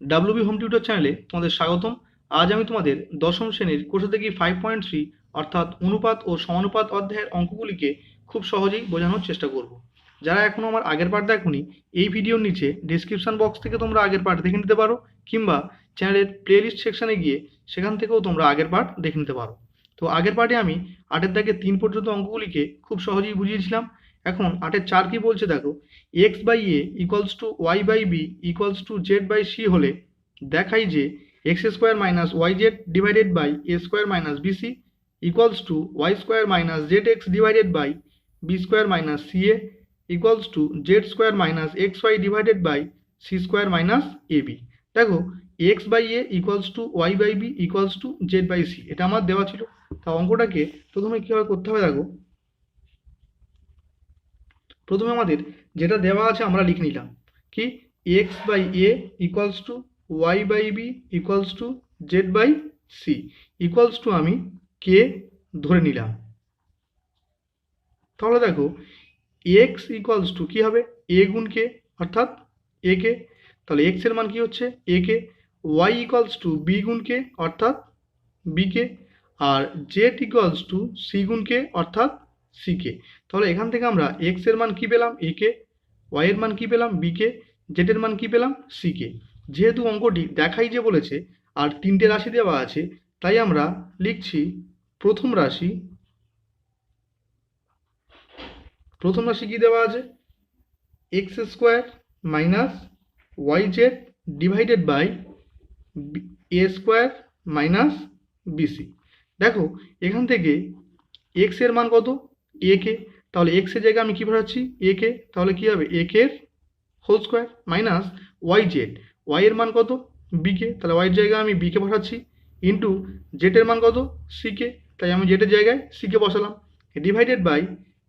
WB home tutor চ্যানেলে তোমাদের স্বাগতম। আজ আমি তোমাদের দশম শ্রেণীর কোষে থেকে 5.3 অর্থাৎ অনুপাত ও সমানুপাত অধ্যায়ের অঙ্কগুলিকে খুব সহজেই বোঝানোর চেষ্টা করব। যারা এখনো আমার আগের পার্ট দেখোনি, এই ভিডিওর নিচে ডিসক্রিপশন বক্স থেকে তোমরা আগের পার্ট দেখে নিতে পারো, কিংবা চ্যানেলের প্লেলিস্ট সেকশনে গিয়ে সেখান থেকেও তোমরা আগের পার্ট দেখে নিতে পারো। তো আগের পার্টে আমি 8 থেকে 3 পর্যন্ত অঙ্কগুলিকে খুব সহজেই বুঝিয়েছিলাম। এখন 8 4 কি বলছে দেখো, X by A equals to Y by B equals to Z by C হলে দেখাই যে X square minus Y Z divided by A square minus BC equals to Y square minus Z x divided by B square minus C A equals to Z square minus x Y divided by C square minus A B. দেখো, X by A equals to Y by B equals to Z by C, এটা আমার দেওয়া ছিল। তা অঙ্কটাকে প্রথমে কীভাবে করতে হবে দেখো, প্রথমে আমাদের যেটা দেওয়া আছে আমরা লিখে নিলাম কি, x by A equals to Y by B equals to Z by c equals to আমি কে ধরে নিলাম। তাহলে দেখো, এক্স ইকুয়ালস টু কী হবে, এ গুণ কে অর্থাৎ এ কে, তাহলে এক্স এর মান কি হচ্ছে a k. Y equals to b গুণ কে অর্থাৎ বি কে, আর জেড ইকুয়ালস টু সি গুণ কে অর্থাৎ সি কে। তাহলে এখান থেকে আমরা এক্স এর মান কি পেলাম এ কে, ওয়াই এর মান কি পেলাম বি কে, জেড এর মান কি পেলাম সি কে। যেহেতু অঙ্কটি দেখাই যে বলেছে আর তিনটে রাশি দেওয়া আছে, তাই আমরা লিখছি প্রথম রাশি। প্রথম রাশি কি দেওয়া আছে, x square minus Y Z divided by A square minus b c. দেখো, এখান থেকে এক্স এর মান কত এ কে, তাহলে এক্স এর জায়গায় আমি কি বসাচ্ছি এ কে, তাহলে কি হবে A K whole square minus Y Z, Y এর মান কত বি কে, তাহলে ওয়াই এর জায়গায় আমি বি কে বসাচ্ছি, ইন্টু জেড এর মান কত সি কে, তাই আমি জেড এর জায়গায় সি কে বসালাম, divided by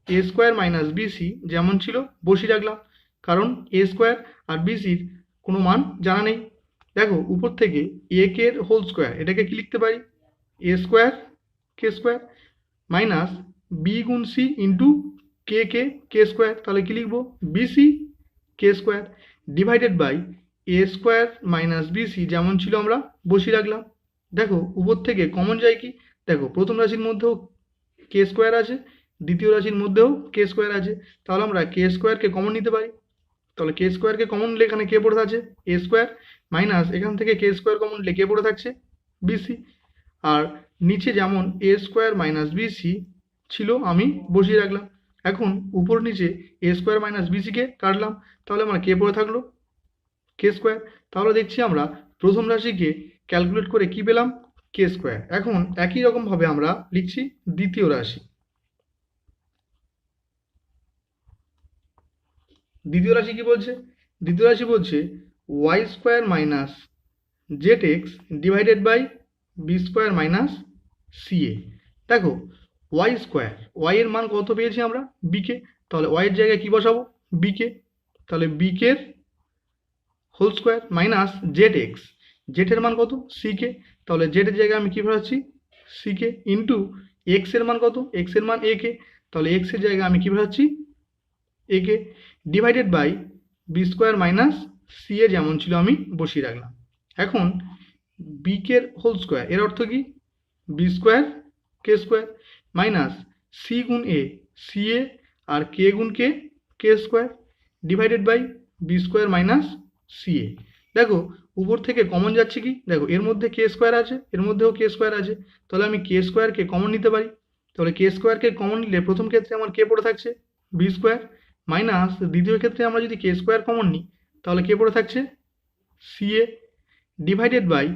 A square minus BC যেমন ছিল বসিয়ে রাখলাম, কারণ এ স্কোয়ার আর বিসির কোনো মান জানা নেই। দেখো, উপর থেকে এ কে এর হোল স্কোয়ার, এটাকে কি লিখতে পারি a square K square minus b গুণ সি ইন্টু কে কে কে স্কোয়ার, তাহলে কি লিখবো b c k square divided by A square minus BC যেমন ছিল আমরা বসিয়ে রাখলাম। দেখো, উপর থেকে কমন যায় কি, দেখো প্রথম রাশির মধ্যেও কে স্কোয়ার আছে, দ্বিতীয় রাশির মধ্যেও কে স্কোয়ার আছে, তাহলে আমরা কে স্কোয়ারকে কমন নিতে পারি। তাহলে কে স্কোয়ারকে কমন নিলে এখানে কে পড়ে থাকছে এ স্কোয়ার মাইনাস এখান থেকে কে স্কোয়ার কমন নিলে কে পড়ে থাকছে বিসি, আর নিচে যেমন এ স্কোয়ার মাইনাস বিসি ছিল আমি বসিয়ে রাখলাম। এখন উপর নিচে এ স্কোয়ার মাইনাস বিসিকে কাটলাম, তাহলে আমার কে পড়ে থাকলো কে স্কোয়ার। তাহলে দেখছি আমরা প্রথম রাশিকে ক্যালকুলেট করে কি পেলাম কে স্কোয়ার। এখন একই রকমভাবে আমরা লিখছি দ্বিতীয় রাশি। দ্বিতীয় রাশি কি বলছে, দ্বিতীয় রাশি বলছে Y square minus Z x divided by B square minus C A. দেখো, ওয়াই স্কোয়ার, ওয়াই এর মান কত পেয়েছি আমরা বিকে, তাহলে ওয়াই এর জায়গায় কি বসাবো বিকে, তাহলে বিকের whole square minus Z X, Z এর মান কত সি কে, তাহলে জেড এর জায়গায় আমি কি বসাচ্ছি সি কে, ইন্টু এক্স এর মান কত এক্স এর মান এ কে, তাহলে এক্স এর জায়গায় আমি কি বসাচ্ছি A K, divided by B square minus C A যেমন ছিল আমি বসিয়ে রাখলাম। এখন বিকের হোল স্কোয়ার এর অর্থ কি বি স্কোয়ার কে স্কোয়ার মাইনাস সি গুণ এ সি এ আর কে গুণ K K square divided by B square minus C A. দেখো, উপর থেকে কমন যাচ্ছে কি, দেখো এর মধ্যে কে স্কোয়ার আছে এর মধ্যেও কে স্কোয়ার আছে, তাহলে আমি কে স্কোয়ারকে কমন নিতে পারি। তাহলে কে স্কোয়ারকে কমন নিলে প্রথম ক্ষেত্রে আমার কে পড়ে থাকছে বি স্কোয়ার মাইনাস দ্বিতীয় ক্ষেত্রে আমরা যদি কে স্কোয়ার কমন নিই তাহলে কে পড়ে থাকছে C A divided by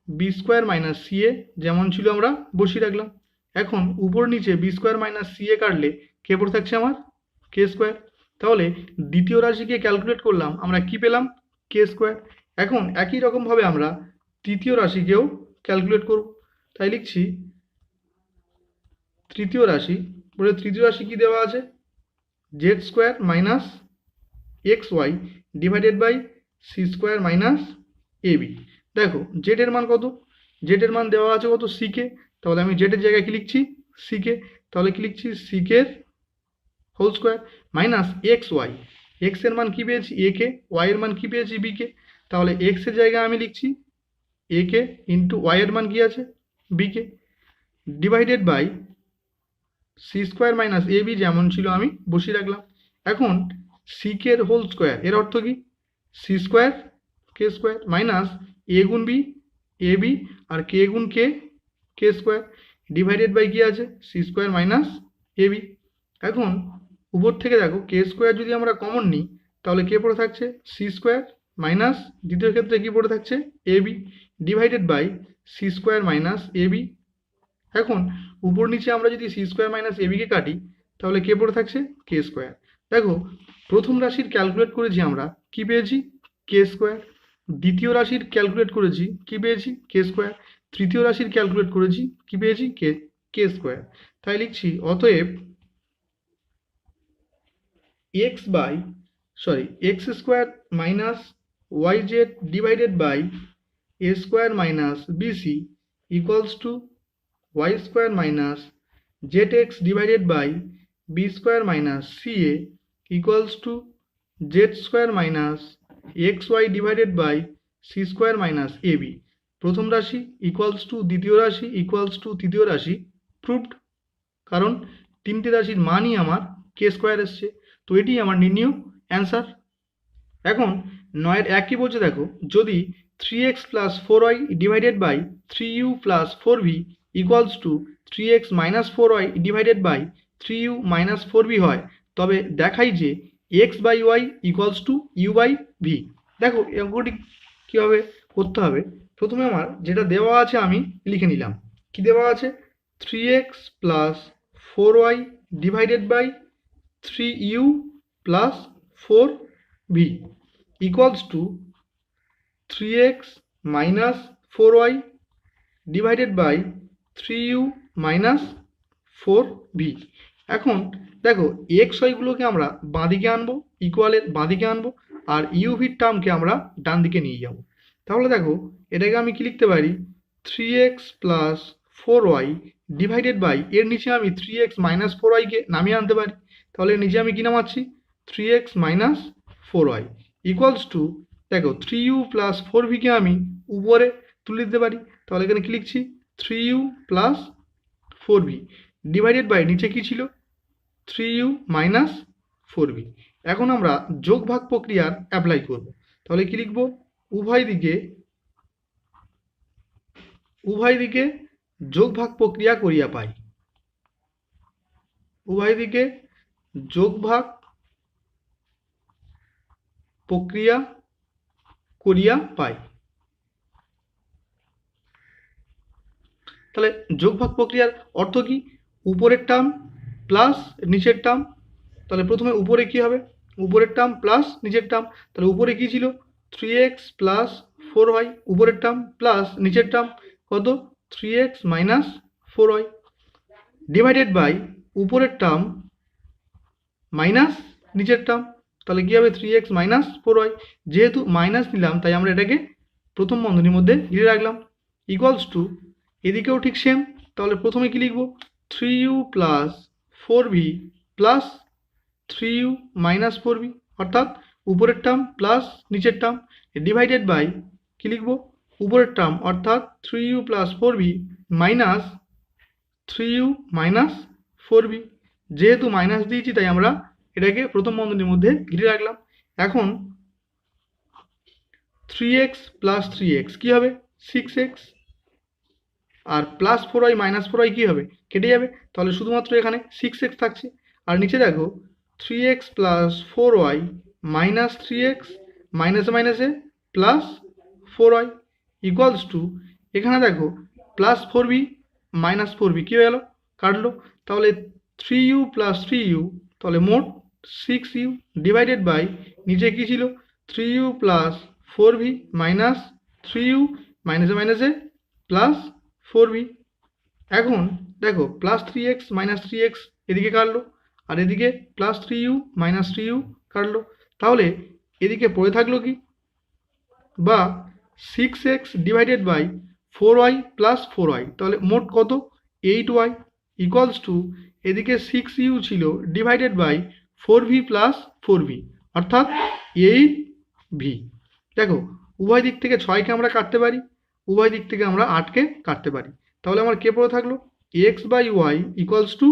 B square minus C A যেমন ছিল আমরা বসিয়ে রাখলাম। এখন উপর নিচে B square minus C A কাটলে কে পড়ে থাকছে আমার কে স্কোয়ার। তাহলে দ্বিতীয় রাশিকে ক্যালকুলেট করলাম, আমরা কি পেলাম কে স্কোয়ার। এখন একই রকমভাবে আমরা তৃতীয় রাশিকেও ক্যালকুলেট করব, তাই লিখছি তৃতীয় রাশি। বলে তৃতীয় রাশি কি দেওয়া আছে z square minus x Y divided by C square minus A B. দেখো, জেড এর মান কত, জেড এর মান দেওয়া আছে কত সিকে, তাহলে আমি জেড এর জায়গায় কি লিখছি সিকে, তাহলে কি লিখছি সিকের whole square minus x Y, X এর মান কি পেয়েছি এ কে, ওয়াই এর মান কি পেয়েছি বি কে, তাহলে এক্স এর জায়গায় আমি লিখছি এ কে ইন্টু ওয়াই এর মান কি আছে b k, divided by C square minus A b যেমন ছিল আমি বসিয়ে রাখলাম। এখন সি কে এর হোল স্কোয়ার এর অর্থ কি C square K square minus a গুণ B A B R K গুণ K K square divided by কি আছে সি স্কোয়ার মাইনাস এ বি। এখন উপর থেকে দেখো কে স্কোয়ার যদি আমরা কমন নিই তাহলে কে পড়ে থাকছে সি স্কোয়ার মাইনাস দ্বিতীয় ক্ষেত্রে কি পড়ে থাকছে A B divided by C square minus A B. এখন উপর নিচে আমরা যদি সি স্কোয়ার মাইনাস এ বিকে কাটি তাহলে কে পড়ে থাকছে কে স্কোয়ার। দেখো প্রথম রাশির ক্যালকুলেট করেছি আমরা কি পেয়েছি কে স্কোয়ার, দ্বিতীয় রাশির ক্যালকুলেট করেছি কি পেয়েছি কে স্কোয়ার, তৃতীয় রাশির ক্যালকুলেট করেছি কি পেয়েছি কে কে স্কোয়ার। তাই লিখছি অতএব x square minus Y Z divided by A square minus BC equals to Y square minus Z x divided by B square minus C A equals to Z square minus x Y divided by C square minus A b. প্রথম রাশি equals to দ্বিতীয় রাশি equals to তৃতীয় রাশি proved, কারণ তিনটে রাশির মানই আমার কে স্কোয়ার এসছে, তো এটি আমার নির্ণীয় অ্যান্সার। এখন নয়ের একই বলছে দেখো যদি 3x plus 4y divided by 3u plus 4v equals to 3x minus 4y divided by 3u minus 4v হয় তবে দেখাই যে x by Y equals to you by v. দেখো এই অঙ্কটি কীভাবে করতে হবে, প্রথমে আমার যেটা দেওয়া আছে আমি লিখে নিলাম। কি দেওয়া আছে 3x plus 4y divided by 3u plus 4v equals to 3x minus 4y divided by 3u minus 4v। এখন দেখো এক্স ওয়াইগুলোকে আমরা বাঁদিকে আনবো, ইকুয়ালের বাঁদিকে আনবো, আর ইউভির টার্মকে আমরা ডান দিকে নিয়ে যাব। তাহলে দেখো এটাকে আমি কি লিখতে পারি 3x plus 4y divided by এর নিচে আমি 3x মাইনাস 4yকে নামিয়ে আনতে পারি। তাহলে এর নিচে আমি কি নামাচ্ছি 3x minus 4y equals to দেখো 3u প্লাস 4vকে আমি উপরে তুলে দিতে পারি। তাহলে এখানে কি লিখছি 3u plus 4v divided by নিচে কি ছিল 3u মাইনাস 4v। এখন আমরা যোগ ভাগ প্রক্রিয়ার অ্যাপ্লাই করব। তাহলে কি লিখব উভয় দিকে যোগ ভাগ প্রক্রিয়া করিয়া পাই, উভয় দিকে যোগ ভাগ প্রক্রিয়া করিয়া পাই। তাহলে যোগ ভাগ প্রক্রিয়ার অর্থ কি উপরের টার্ম প্লাস নিচের টার্ম। তাহলে প্রথমে উপরে কি হবে উপরের টার্ম প্লাস নিচের টার্ম। তাহলে উপরে কি ছিল 3x প্লাস 4y উপরের টার্ম প্লাস নিচের টার্ম কত 3x minus 4y divided by উপরের টার্ম মাইনাস নিচের টার্ম। তাহলে কি হবে 3x মাইনাস 4y, যেহেতু মাইনাস নিলাম তাই আমরা এটাকে প্রথম বন্ধনীর মধ্যে ঘিরে রাখলাম ইকুয়ালস টু এদিকেও ঠিক সেম। তাহলে প্রথমে কি লিখব 3u plus 4v plus 3u minus 4v অর্থাৎ উপরের টার্ম প্লাস নিচের টার্ম ডিভাইডেড বাই কি লিখব উপরের টার্ম অর্থাৎ 3u plus 4v minus 3u minus 4v। যেহেতু মাইনাস দিয়েছি তাই আমরা এটাকে প্রথম বন্ধনীর মধ্যে ঘিরে রাখলাম। এখন 3x প্লাস 3x কী হবে 6x, আর প্লাস 4y মাইনাস 4y কী হবে কেটে যাবে, তাহলে শুধুমাত্র এখানে 6x থাকছে। আর নিচে দেখো 3x plus 4y minus 3x মাইনাসে মাইনাসে প্লাস 4y ইকুয়ালস টু এখানে দেখো প্লাস 4v মাইনাস 4v কী হয়ে গেল কাটলো। তাহলে 3u প্লাস 3u তাহলে মোট 6u ডিভাইডেড বাই নিচে কী ছিল 3u plus 4v minus 3u মাইনাসে মাইনাসে প্লাস 4v। এখন দেখো প্লাস 3x মাইনাস 3x এদিকে কাটলো আর এদিকে প্লাস 3u মাইনাস 3u কাটলো। তাহলে এদিকে পড়ে থাকলো কি বা 6x divided by 4y plus 4y তাহলে মোট কত 8y ইকুয়ালস টু এদিকে 6u ছিল divided by 4v plus 4v অর্থাৎ 8v। দেখো উভয় দিক থেকে 6কে আমরা কাটতে পারি, উভয় দিক থেকে আমরা 8কে কাটতে পারি। তাহলে আমার কে পড়ে থাকলো X by Y equals to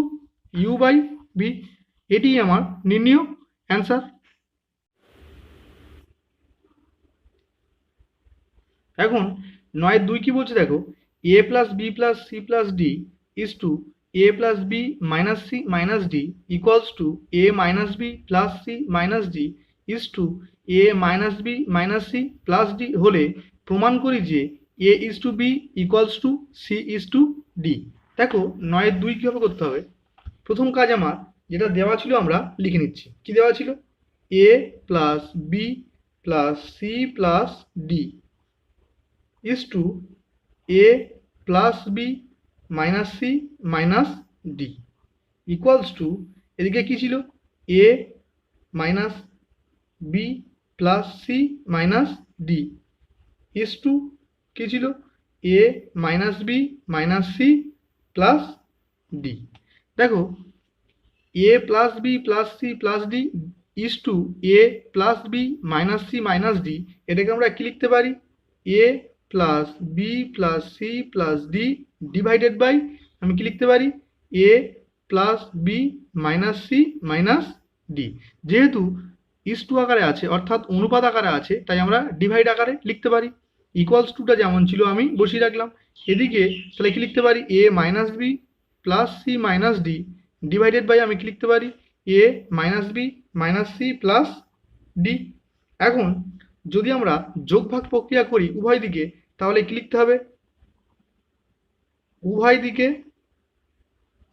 you by V. এটি আমার নির্ণীয় অ্যান্সার। এখন 9-2 কি বলছে দেখো, A plus B plus C plus D is to A plus B minus C minus D equals to A minus B plus C minus D is to A minus B minus C plus D হলে প্রমাণ করি যে A is to B equals to C is to D. দেখো 9-2 কীভাবে করতে হবে, প্রথম কাজ আমার যেটা দেওয়া ছিল আমরা লিখে নিচ্ছি। কি দেওয়া ছিল, A plus B plus C plus D is to A plus B minus C minus D equals to, এদিকে কী ছিল, A minus B plus C minus D is to কী ছিল, A minus B minus C plus D. দেখো A plus B plus C plus D is to A plus B minus C minus D, এটাকে আমরা কি লিখতে পারি, A plus B plus C plus D divided by, আমি কি লিখতে পারি, A plus B minus C minus D. যেহেতু ইজ টু আকারে আছে অর্থাৎ অনুপাত আকারে আছে, তাই আমরা ডিভাইড আকারে লিখতে পারি। ইকুয়ালস টুটা যেমন ছিল আমি বসিয়ে রাখলাম। এদিকে তাহলে কি লিখতে পারি, A minus B plus C minus D divided by, আমি কি লিখতে পারি, A minus B minus C plus D. এখন যদি আমরা যোগভাগ প্রক্রিয়া করি উভয় দিকে, তাহলে কি লিখতে হবে, উভয় দিকে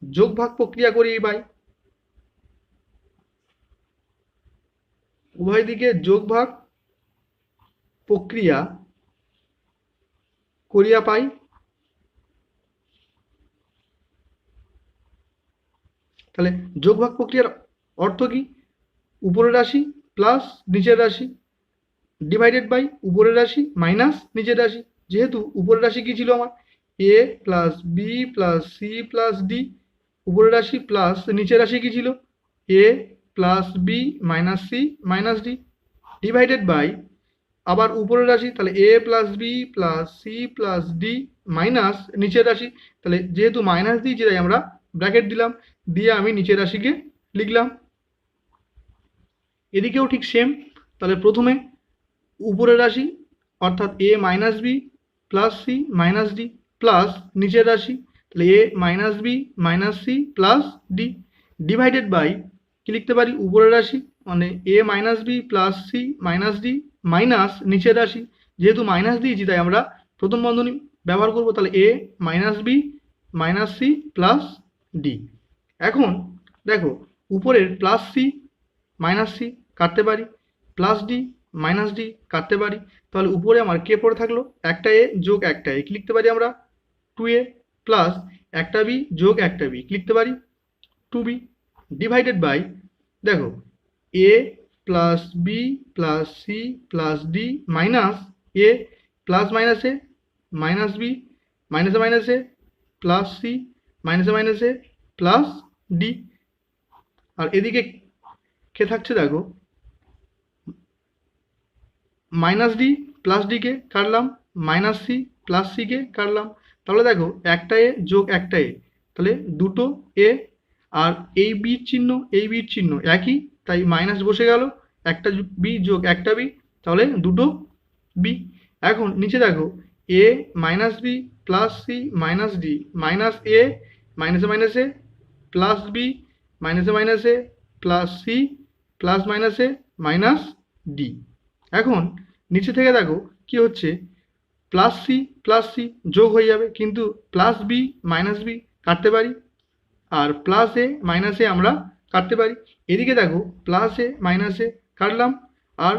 যোগভাগ প্রক্রিয়া করি বাই, উভয় দিকে যোগভাগ প্রক্রিয়া করিয়া পাই। তাহলে যোগভাগ প্রক্রিয়ার অর্থ কি, উপরের রাশি প্লাস নিচের রাশি ডিভাইডেড বাই উপরের রাশি মাইনাস নিচের রাশি। যেহেতু উপরের রাশি কি ছিল আমার, A plus B plus C plus D, উপরের রাশি প্লাস নিচের রাশি কি ছিল, A plus B minus C minus D divided by আবার উপরের রাশি, তাহলে A plus B plus C plus D minus নিচের রাশি। তাহলে যেহেতু মাইনাস দিয়েছি তাই আমরা ব্র্যাকেট দিলাম, দিয়ে আমি নিচের রাশিকে লিখলাম। এদিকেও ঠিক সেম, তাহলে প্রথমে উপরের রাশি অর্থাৎ A minus B plus C minus D plus নিচের রাশি, তাহলে A minus B minus C plus D divided by কি লিখতে পারি, উপরের রাশি মানে A minus B plus C minus D minus নিচের রাশি। যেহেতু মাইনাস দিয়েছি তাই আমরা প্রথম বন্ধনী ব্যবহার করব, তাহলে A minus B minus C plus D. এখন দেখো উপরের প্লাস সি মাইনাস সি কাটতে পারি, প্লাস ডি মাইনাস ডি কাটতে পারি, তাহলে উপরে আমার কে পড়ে থাকলো, একটা এ যোগ একটা এ, কি লিখতে পারি আমরা, 2a প্লাস একটা বি যোগ একটা বি, কি লিখতে পারি, 2b ডিভাইডেড বাই, দেখো A plus B plus C plus D minus A plus মাইনাসে মাইনাস বি মাইনাসে মাইনাসে প্লাস সি মাইনাসে মাইনাসে প্লাস ডি। আর এদিকে কে থাকছে দেখো, মাইনাস ডি প্লাস ডিকে কাটলাম, মাইনাস সি প্লাস সিকে কাটলাম, তাহলে দেখো একটা এ যোগ একটা এ, তাহলে দুটো এ, আর এই বির চিহ্ন এই বির চিহ্ন একই, তাই মাইনাস বসে গেল, একটা বি যোগ একটা বি, তাহলে দুটো বি। এখন নিচে দেখো A minus B plus C minus D minus A মাইনাসে মাইনাসে প্লাস বি মাইনাসে মাইনাসে প্লাস সি প্লাস মাইনাসে মাইনাস ডি। এখন নিচে থেকে দেখো কি হচ্ছে, প্লাস সি যোগ হয়ে যাবে, কিন্তু প্লাস বি মাইনাস বি কাটতে পারি, আর প্লাস এ মাইনাস এ আমরা কাটতে পারি। এদিকে দেখো প্লাস এ মাইনাস এ কাটলাম, আর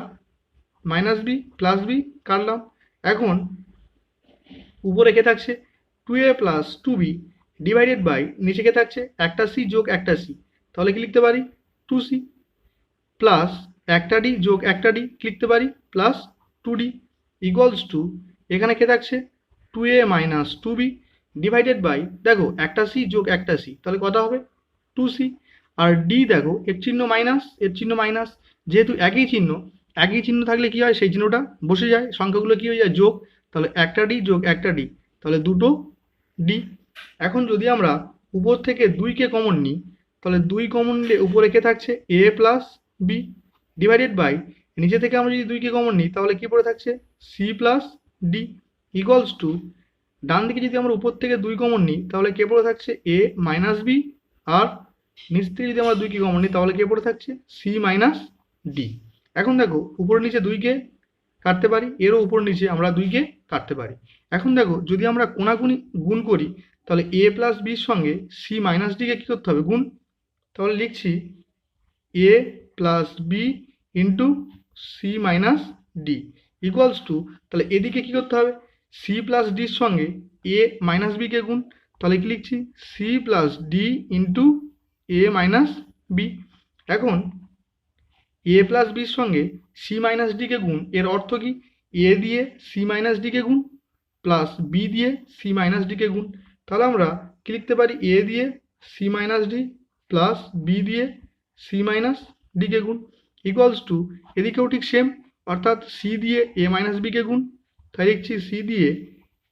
মাইনাস বি প্লাস বি কাটলাম। এখন উপরে কে থাকছে 2a plus 2b divided by নিচে কে থাকছে একটা সি যোগ একটা সি, তাহলে কি লিখতে পারি, 2c প্লাস একটা ডি যোগ একটা ডি লিখতে পারি প্লাস 2d ইকুয়ালস টু, এখানে কে থাকছে 2a minus 2b divided by, দেখো একটা সি যোগ একটা সি, তাহলে কত হবে 2c, আর ডি দেখো এর চিহ্ন মাইনাস এর চিহ্ন মাইনাস, যেহেতু একই চিহ্ন একই চিহ্ন থাকলে কি হয়, সেই চিহ্নটা বসে যায়, সংখ্যাগুলো কি হয়ে যায়, যোগ। তাহলে একটা ডি যোগ একটা ডি, তাহলে দুটো ডি। এখন যদি আমরা উপর থেকে 2কে কমন নিই, তাহলে 2 কমন নিলে উপরে কে থাকছে, এ প্লাস বি ডিভাইডেড বাই, নিচে থেকে আমরা যদি 2কে কমন নিই তাহলে কি পড়ে থাকছে, C plus D equals to, ডান দিকে যদি আমরা উপর থেকে 2 কমন নিই তাহলে কে পড়ে থাকছে, এ মাইনাস বি, আর নিচ থেকে যদি আমরা 2কে কমন নিই তাহলে কে পড়ে থাকছে, সি মাইনাস ডি। এখন দেখো উপর নিচে 2কে কাটতে পারি, এরও উপর নিচে আমরা 2কে কাটতে পারি। এখন দেখো যদি আমরা কোনাকুনি গুণ করি তাহলে এ প্লাস বির সঙ্গে সি মাইনাস ডিকে কী করতে হবে, গুণ। তাহলে লিখছি A plus B into C minus D equals to, তাহলে এদিকে কী করতে হবে, সি প্লাস ডির সঙ্গে এ মাইনাস বিকে গুণ। তাহলে কি লিখছি, সি প্লাস ডি ইন্টু এ মাইনাস বি। এখন এ প্লাস বির সঙ্গে সি মাইনাস ডিকে গুণ, এর অর্থ কি, এ দিয়ে সি মাইনাস ডিকে গুণ প্লাস বি দিয়ে সি মাইনাস ডিকে গুণ। তাহলে আমরা কি লিখতে পারি, এ দিয়ে c minus D plus b দিয়ে সি মাইনাস ডিকে গুণ ইকুয়ালস টু, এদিকেও ঠিক সেম, অর্থাৎ সি দিয়ে এ মাইনাস বিকে গুণ। তাই লিখছি সি দিয়ে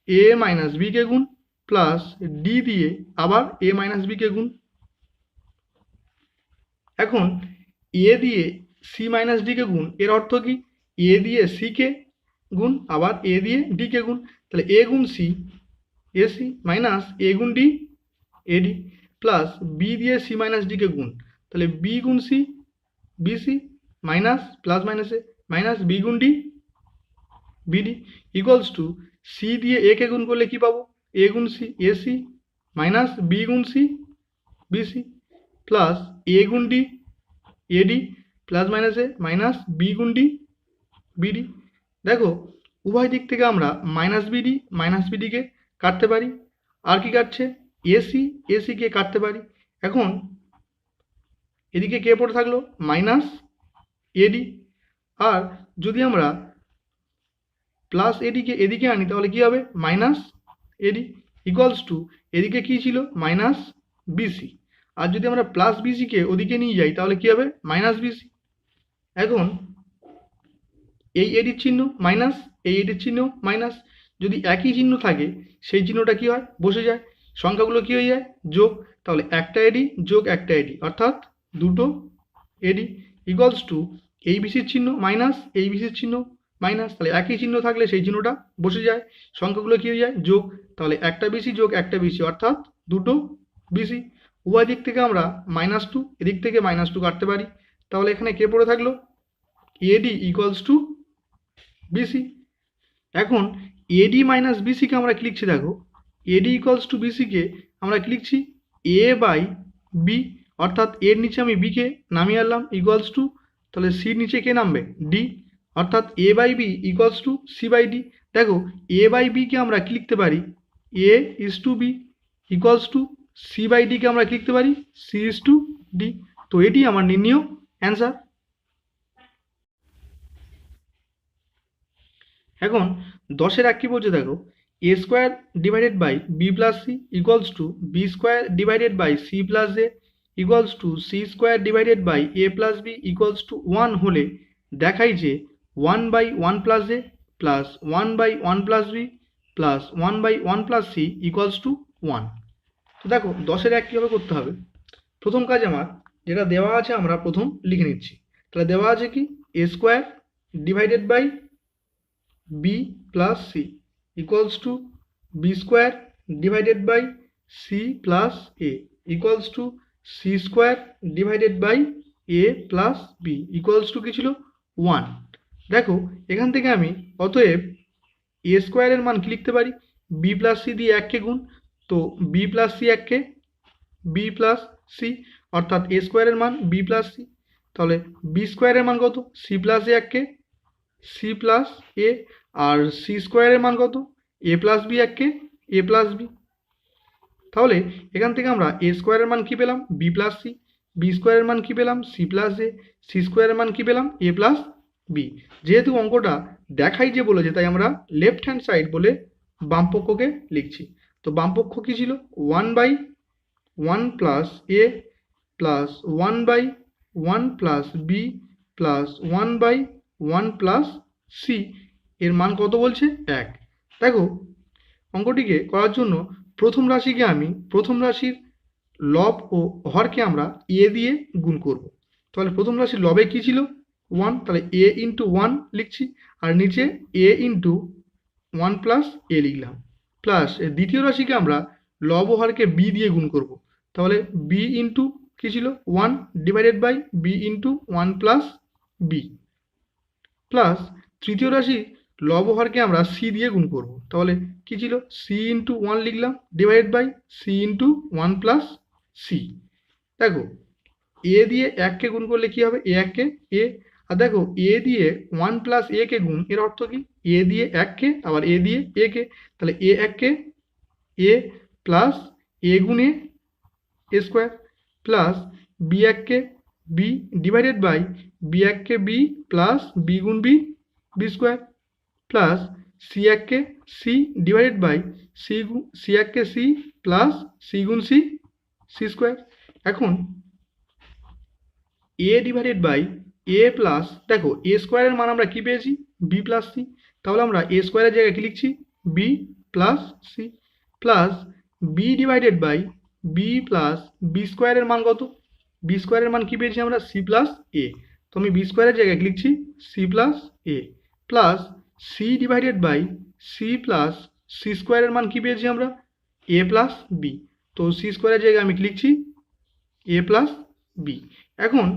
এ মাইনাস বিকে গুণ প্লাস ডি দিয়ে আবার এ মাইনাস বিকে গুণ। এখন এ দিয়ে সি মাইনাস ডিকে গুণ, এর অর্থ কি, এ দিয়ে সিকে গুণ আবার এ দিয়ে ডিকে গুণ। তাহলে এ গুণ সি এসি মাইনাস এ গুণ ডি এডি প্লাস বি দিয়ে সি মাইনাস ডিকে গুণ, তাহলে বি গুণ সি বিসি মাইনাস প্লাস মাইনাসে মাইনাস বি গুণ d b d equals to, c দিয়ে এ কে গুণ করলে কি পাবো, এ গুণ সি এসি মাইনাস বি গুণ সি বিসি প্লাস এ গুণ ডি এডি প্লাস মাইনাসে মাইনাস বি গুণ ডি বিডি। দেখো উভয় দিক থেকে আমরা মাইনাস বিডিকে কাটতে পারি, আর কি কাটছে, এসিকে কাটতে পারি। এখন এদিকে কে পড়ে থাকলো, মাইনাস এডি, আর যদি আমরা প্লাস এডিকে এদিকে আনি তাহলে কি হবে, মাইনাস এডি ইকুয়ালস টু, এদিকে কি ছিল, মাইনাস বিসি, আর যদি আমরা প্লাস বিসিকে ওদিকে নিয়ে যাই তাহলে কি হবে, মাইনাস বিসি। এখন এই এডির চিহ্ন মাইনাস, এই এডির চিহ্ন মাইনাস, যদি একই চিহ্ন থাকে সেই চিহ্নটা কি হয়, বসে যায়, সংখ্যাগুলো কি হয়ে যায়, যোগ। তাহলে একটা এডি যোগ একটা এডি অর্থাৎ দুটো এডি ইকুয়ালস টু, এই বিসির চিহ্ন মাইনাস, এই বিসির চিহ্ন মাইনাস, তাহলে একই চিহ্ন থাকলে সেই চিহ্নটা বসে যায়, সংখ্যাগুলো কি হয়ে যায়, যোগ। তাহলে একটা বিসি যোগ একটা বিসি অর্থাৎ দুটো বিসি। উভয় দিক থেকে আমরা -2, এদিক থেকে -2 কাটতে পারি। তাহলে এখানে কে পড়ে থাকলো, এডি ইকুয়ালস টু বিসি। এখন এডি মাইনাস বিসিকে আমরা কি লিখছি, দেখো এডি ইকুয়ালস টু বিসিকে আমরা কি লিখছি, এ বাই বি, অর্থাৎ এর নিচে আমি বিকে নামিয়ে আনলাম ইকুয়ালস টু, তাহলে সির নিচে কে নামবে, ডি, অর্থাৎ A by B equals to C by D. দেখো এ বাই বিকে আমরা কি লিখতে পারি, A is to B equals to C by ডিকে আমরা কি লিখতে পারি, সি ইজ টু ডি। তো এটি আমার নির্ণীয় অ্যান্সার। এখন 10-এর কি বলছে, দেখো A square divided by B plus C equals to B square divided by C plus A equals to C square divided by A plus B equals to 1 হলে দেখাই যে 1/1 plus A plus 1/1 plus B plus 1/1 plus C equals to 1। তো দেখো 10-এর কীভাবে করতে হবে, প্রথম কাজ আমার যেটা দেওয়া আছে আমরা প্রথম লিখে নিচ্ছি। তাহলে দেওয়া আছে কি, A square divided by B plus C equals to B square divided by C plus A equals to C square divided by A plus B equals to কী ছিল, 1। দেখো এখান থেকে আমি অতএব এ স্কোয়ারের মান কি লিখতে পারি, বি প্লাস সি দিয়ে 1কে গুণ, তো বি প্লাস সি 1কে বি প্লাস সি, অর্থাৎ এ স্কোয়ারের মান বি প্লাস সি, তাহলে বি স্কোয়ারের মান কত, সি প্লাস এ 1কে সি প্লাস এ, আর সি স্কোয়ারের মান কত, এ প্লাস বি 1কে এ প্লাস বি। তাহলে এখান থেকে আমরা এ স্কোয়ারের মান কি পেলাম, বি প্লাস সি, বি স্কোয়ারের মান কি পেলাম, সি প্লাস এ, সি স্কোয়ারের মান কি পেলাম, এ প্লাস বি। যেহেতু অঙ্কটা দেখাই যে বলেছে তাই আমরা লেফট হ্যান্ড সাইড বলে বামপক্ষকে লিখছি। তো বামপক্ষ কি ছিল, 1/1 প্লাস এ plus 1/1 plus B plus 1/1 one plus C, এর মান কত বলছে 1। দেখো অঙ্কটিকে করার জন্য প্রথম রাশির লব ও হরকে আমরা এ দিয়ে গুণ করব। তাহলে প্রথম রাশির লবে কি ছিল 1, তাহলে এ ইন্টু 1 লিখছি, আর নিচে এ ইন্টু 1 প্লাস এ লিখলাম, প্লাস দ্বিতীয় রাশিকে আমরা লব ও হরকে বি দিয়ে গুণ করব। তাহলে বি ইন্টু কি ছিল 1 divided by b into 1 plus B, plus তৃতীয় রাশি লব ও হরকে আমরা সি দিয়ে গুণ করব। তাহলে কি ছিল সি ইন্টু 1 লিখলাম divided by c into 1 plus c. দেখো এ দিয়ে 1কে গুণ করলে কি হবে, এ 1কে এ, আর দেখো এ দিয়ে 1 প্লাস এ কে গুণ, এর অর্থ কি এ দিয়ে 1কে আবার এ দিয়ে এ কে, তাহলে এ 1কে এ প্লাস এ গুণ এ স্কোয়ার, প্লাস বি 1কে বি ডিভাইডেড বাই বি 1কে বি প্লাস বি গুণ B B square, plus C 1কে সি ডিভাইডেড বাই সি 1কে সি প্লাস সি গুণ সি সি স্কোয়ার। এখন A divided by A plus, দেখো A স্কোয়ারের মান আমরা কি পেয়েছি বি প্লাস সি, তাহলে আমরা এ স্কোয়ারের জায়গায় কি লিখছি b plus C, plus b divided by B plus b স্কোয়ারের মান কত, বি স্কোয়ারের মান কি পেয়েছি আমরা সি প্লাস এ, তো আমি বি স্কোয়ারের জায়গায় কি লিখছি c plus A, plus c divided by C plus c স্কোয়ারের মান কি পেয়েছি আমরা এ প্লাস বি, তো সি স্কোয়ারের জায়গায় আমি কি লিখছি এ প্লাস বি। এখন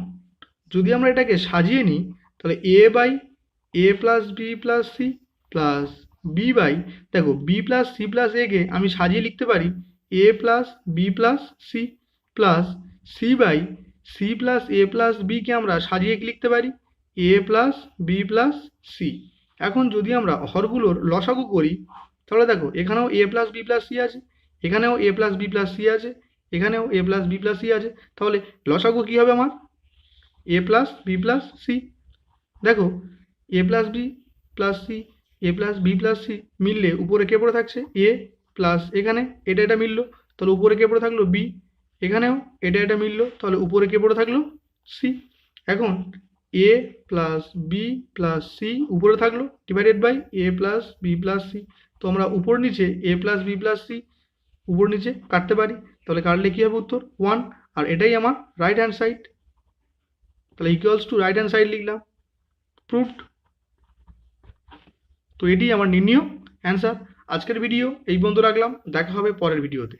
যদি আমরা এটাকে সাজিয়ে নিই তাহলে A by A plus B plus C plus B by, দেখো B plus C plus A কে আমি সাজিয়ে লিখতে পারি A plus B plus C, plus C by C plus A plus B কে আমরা সাজিয়ে কি লিখতে পারি A plus B plus C. এখন যদি আমরা হরগুলোর লসাগু করি তাহলে দেখো এখানেও A plus B plus C আছে, এখানেও A plus B plus C আছে, এখানেও A plus B plus C আছে, তাহলে লসাগু কী হবে আমার A plus B plus c. দেখো A plus B plus C, A plus B plus C মিললে উপরে কে পড়ে থাকছে এ, প্লাস এখানে এটা মিললো তাহলে উপরে কে পড়ে থাকলো বি, এখানেও এটা মিললো তাহলে উপরে কে পড়ে থাকলো সি। এখন A plus B plus C উপরে থাকলো divided by A plus B plus C, তো আমরা উপর নিচে A plus B plus C উপর নিচে কাটতে পারি, তাহলে কাটলে কী হবে উত্তর 1, আর এটাই আমার রাইট হ্যান্ড সাইড, তাহলে equals to right hand side লিখলাম, প্রুভড। তো এটি আমার নির্ণীয় অ্যান্সার। আজকের ভিডিও এই পর্যন্ত রাখলাম, দেখা হবে পরের ভিডিওতে।